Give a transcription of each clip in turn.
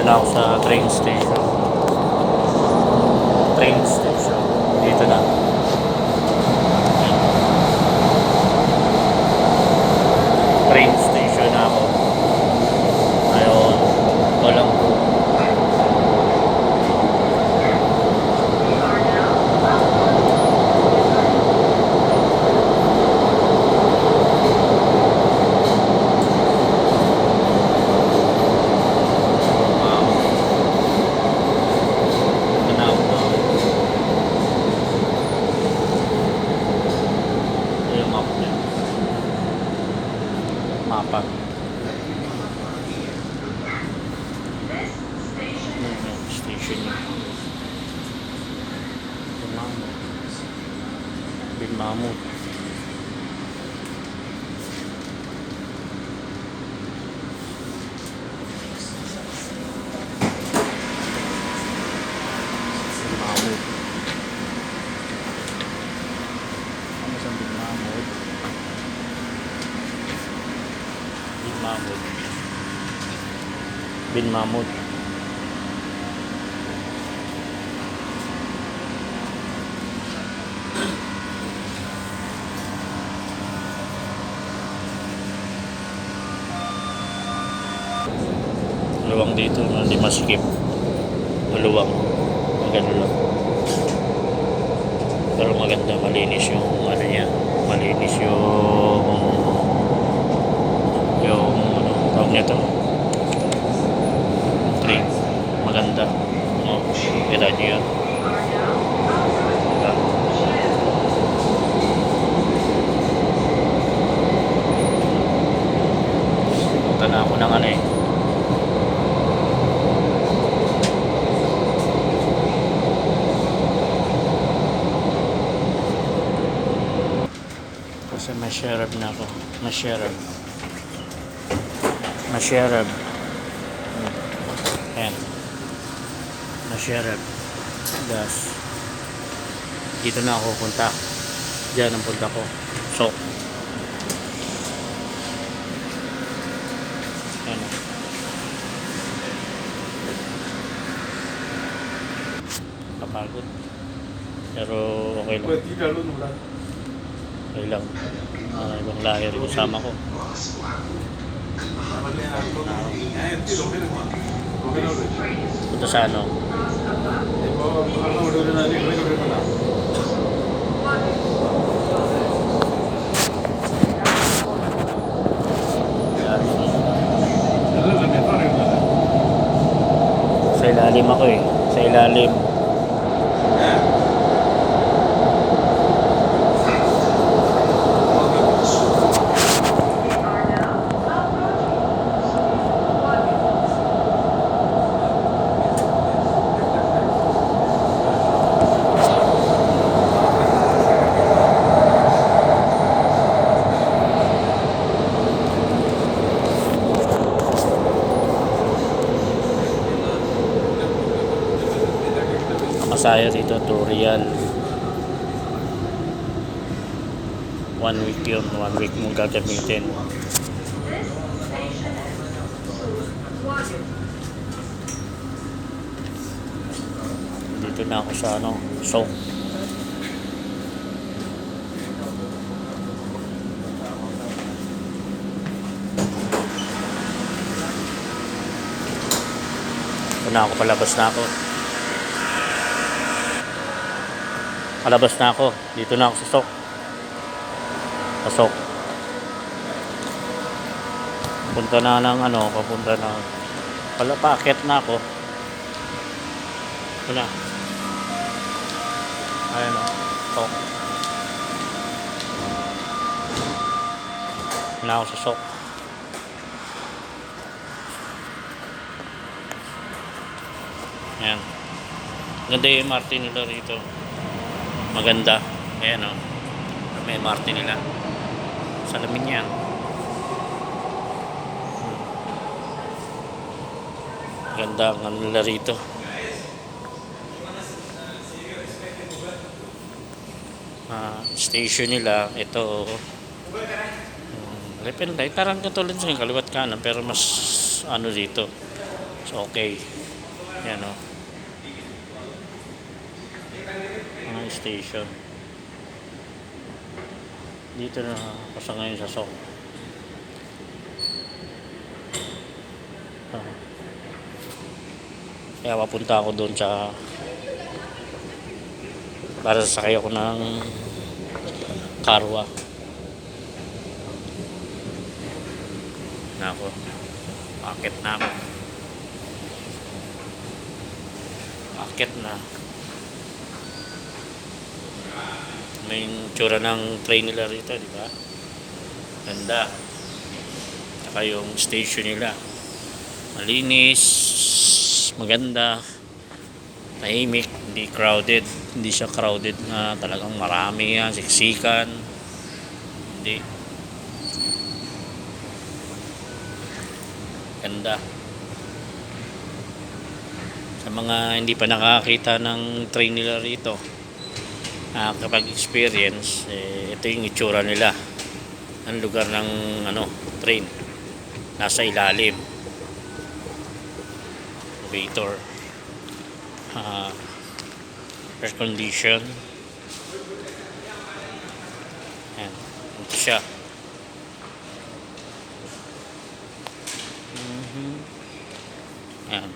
Dito na ako sa train station. Train station. Dito na. Train station na ako. Ayun. Walang mapa. Station niya. Bin Mahmud. Bin Mahmud. Maluwang dito, hindi maskip. Maluwang. Maganda lang. Pero maganda, malinis yung ano niya. Malinis yung ano, tawag nito. Train. Maganda. Oh, kita nyo yun. Diba? Punta na ako ng ano eh. Kasi masyarab na ako. Masyarab. Ayan. Masyarab. Das. Dito na ako punta. Diyan ang punta ko. So. Ayan. Kapagod. Pero okay lang. Okay lang. Ibang lahi rin kasama ko. Punta sa ano? Sa ilalim ako eh. Sa ilalim. Masaya dito, Torial. 1 week yun, 1 week mong gagamitin. Dito na ako sa ano, so ito na ako, palabas na ako. Palabas na ako. Dito na ako sa Sok. Pasok. Punta na ng ano, papunta na. Palapakit na ako. Ito na. Ayan o. Sok. Na ako sa Sok. Ayan. Ganda yung MRT nila rito. Maganda. Ayan o. May MRT nila. Salamin yan. Ganda ang nila rito. Station nila. Ito. Depende. Parang katulad sa kaliwat kanan. Pero mas ano dito. So okay. Yan o. Mga station. Dito na ako sa ngayon sa SOC. Kaya papunta ako doon sa para sasakay ako ng karwa. Nako. Akit na ako. Akit na. May tsura ng train nila rito, di ba? Ganda. Saka yung station nila. Malinis, maganda, tahimik, hindi crowded. Hindi siya crowded na talagang marami yan, siksikan. Hindi. Ganda. Sa mga hindi pa nakakita ng train nila rito, kapag experience, ito yung itsura nila. Ang lugar ng train. Nasa ilalim. Elevator. Air condition. Ayan. Ito siya. Ayan.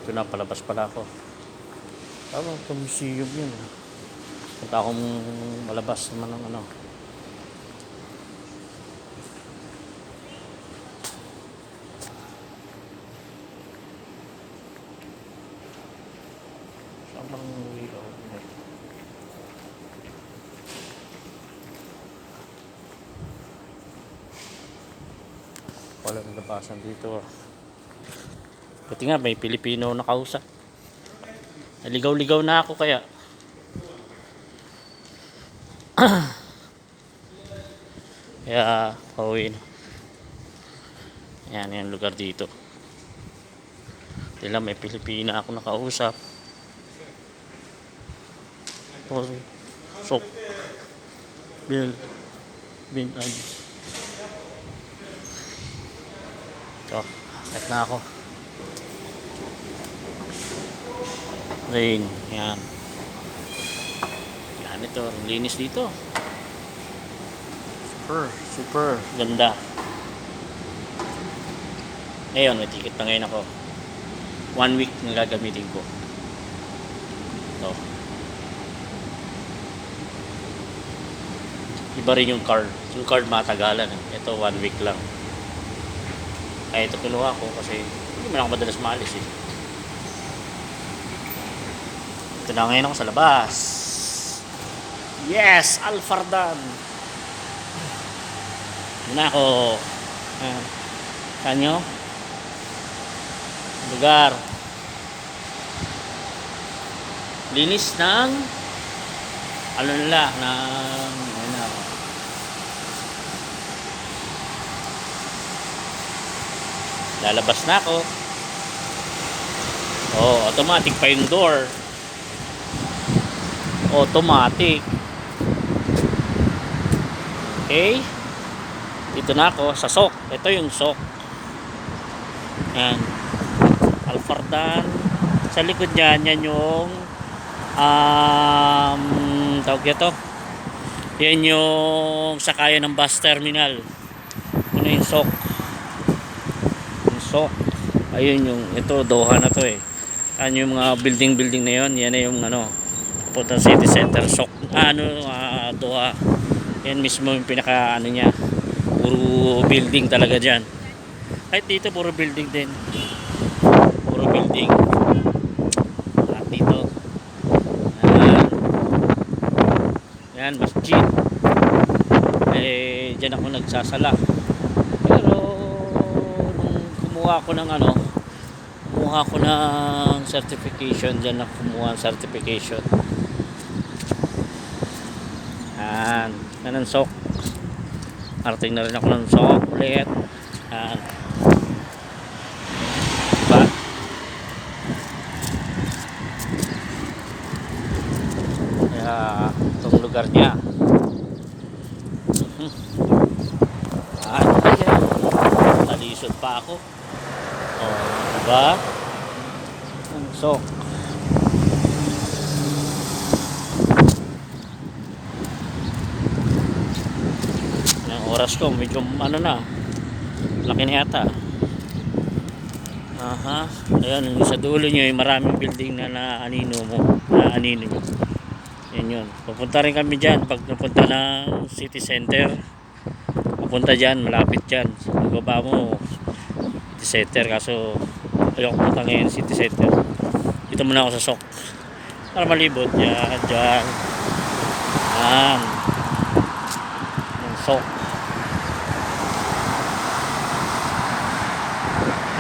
Ito na, palabas pala ako. Parang ito museum yun. Punta akong malabas naman ng Sobrang ilaw. Walang labasan dito. Buti nga may Pilipino na kausap. Naligaw-ligaw na ako kaya. Kaya pauwi na. Yan yung lugar dito. Tila may Pilipina ako nakausap. Sok. Bin ito, kahit na ako. Rain, yan. Yan ito, linis dito. Super ganda. Ngayon, may ticket na ngayon ako. 1 week na gagamitin ko. Ito. Iba rin yung card. Yung card matagalan. Ito 1 week lang. Kaya ito kinuha ko kasi hindi man ako madalas maalis eh. Ito na ngayon ako sa labas. Yes! Alfardan! Yun na ako. Saan nyo? Lugar. Linis ng nila ng lalabas na ako. Automatic pa yung door. Automatic. Okay. Dito na ako sa SOC. Ito yung SOC. Yan. Alfardan. Sa likod niyan, yan yung tawag ito. Yan yung sakayan ng bus terminal. Ano yung SOC? Yung SOC. Ayun yung, ito, Doha na to eh. Yan yung mga building na yun. Yan na yung Punta City Center, SOC. Doha. Yan mismo yung pinaka niya. Puro building talaga dyan. Kahit dito puro building din. Puro building. At dito yan masjid. Dyan ako nagsasala. Pero nung kumuha ko ng certification, dyan na kumuha ng certification. Yan ang SOC. Arating na rin ako ng SOC ulit. Yan. Diba? Kaya itong lugar niya Ay, talisod pa ako. Oh, diba? Ang sok. Ang oras ko, medyo ano na. Laki na yata. Aha. Ayan, sa dulo nyo, yung maraming building na naanino mo. Naanino nyo. Yan yun. Pupunta rin kami dyan pag napunta ng city center. Pupunta dyan, malapit dyan. Magbaba mo, city center. Kaso, ayoko punta ngayon city center. Dito muna ako sa SOC. Para malibot. Yan, dyan. Yan. Yung SOC.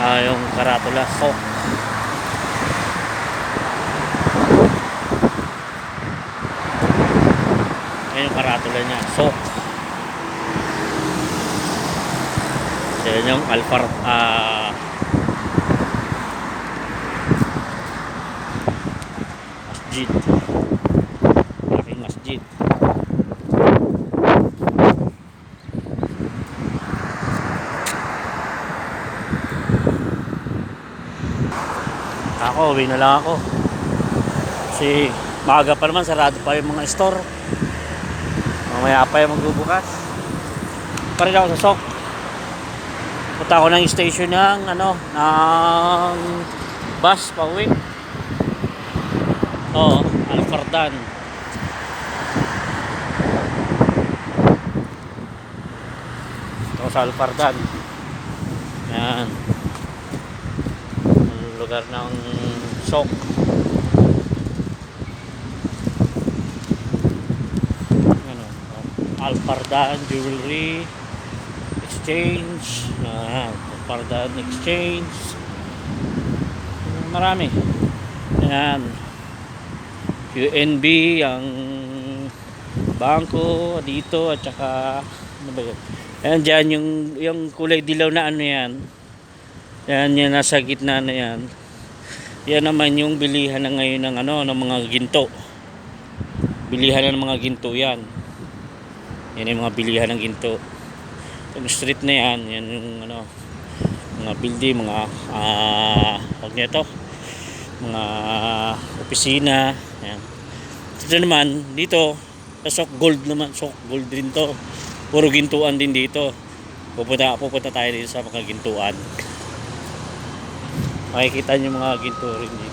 Yung karatula, SOC. Ayan yung karatula niya, SOC. So yun yung Alfar Masjid. Malaking masjid. Ako, uwi na lang ako. Kasi maaga pa naman, sarado pa yung mga store. Mamaya pa yung magbubukas. Parin ako sa SOC. Punta ako ng station ng ng bus pa uwi. Oo, Alfardan. Ito sa Alfardan. Yan. Ang lugar ng SOC. Alfardan Jewelry Exchange. Alfardan Exchange. Marami. Ayan. UNB ang bangko dito at saka ano ba yun? Ayan dyan yung kulay dilaw na ano yan. Yan yung nasa gitna na yan. Yan naman yung bilihan na ngayon ng ng mga ginto. Bilihan na ng mga ginto yan. Yan yung mga bilihan ng ginto. Yung street na yan, yan yung mga building, mga huwag nito, mga opisina. Yan. Dito naman, dito sa SOC Gold naman, SOC Gold din to. Puro gintuan din dito. Pupunta tayo dito sa mga gintuan. Makikita niyo mga ginto rin dito.